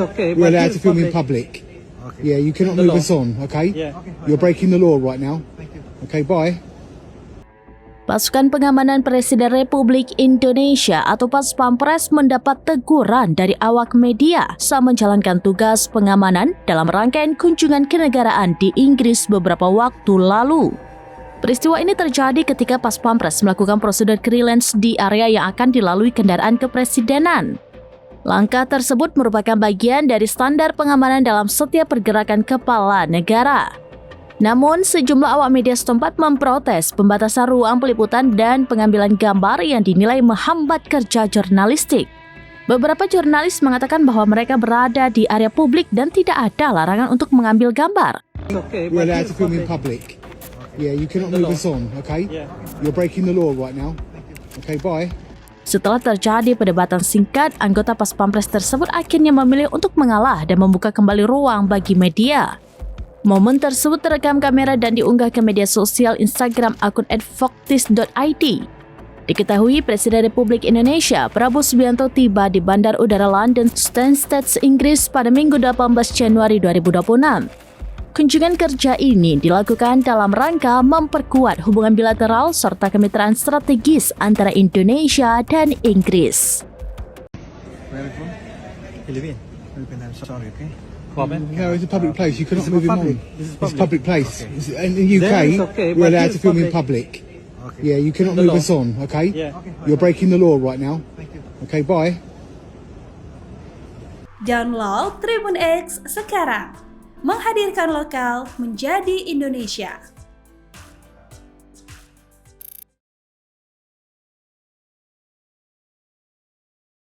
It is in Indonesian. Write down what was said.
Okay, We're but allowed here to film in public. public. Okay. Yeah, you cannot The move law. us on, okay? Yeah. You're breaking the law right now. Thank you. Okay, bye. Pasukan Pengamanan Presiden Republik Indonesia atau Paspampres mendapat teguran dari awak media saat menjalankan tugas pengamanan dalam rangkaian kunjungan kenegaraan di Inggris beberapa waktu lalu. Peristiwa ini terjadi ketika Paspampres melakukan prosedur clearance di area yang akan dilalui kendaraan kepresidenan. Langkah tersebut merupakan bagian dari standar pengamanan dalam setiap pergerakan kepala negara. Namun, sejumlah awak media setempat memprotes pembatasan ruang peliputan dan pengambilan gambar yang dinilai menghambat kerja jurnalistik. Beberapa jurnalis mengatakan bahwa mereka berada di area publik dan tidak ada larangan untuk mengambil gambar. Okay, We're but allowed here to film in public. public. Yeah, you cannot The move law. us on, okay? Yeah. You're breaking the law right now. Okay, bye. Setelah terjadi perdebatan singkat, anggota Paspampres tersebut akhirnya memilih untuk mengalah dan membuka kembali ruang bagi media. Momen tersebut terekam kamera dan diunggah ke media sosial Instagram akun @voktis.id. Diketahui Presiden Republik Indonesia Prabowo Subianto tiba di Bandar Udara London Stansted, Inggris pada Minggu 18 Januari 2026. Kunjungan kerja ini dilakukan dalam rangka memperkuat hubungan bilateral serta kemitraan strategis antara Indonesia dan Inggris. Where are you from? Philippines. Philippines. I'm sorry. Okay. Comment? No, it's a public place. You cannot This is move him public. on. This is It's a public. public place. Okay. In the UK, Then it's okay, we're but allowed here to film in public. public. Okay. Yeah, you cannot The move law. us on, okay? Yeah. You're breaking the law right now. Thank you. Okay, bye. Download Tribun X sekarang. Menghadirkan lokal menjadi Indonesia.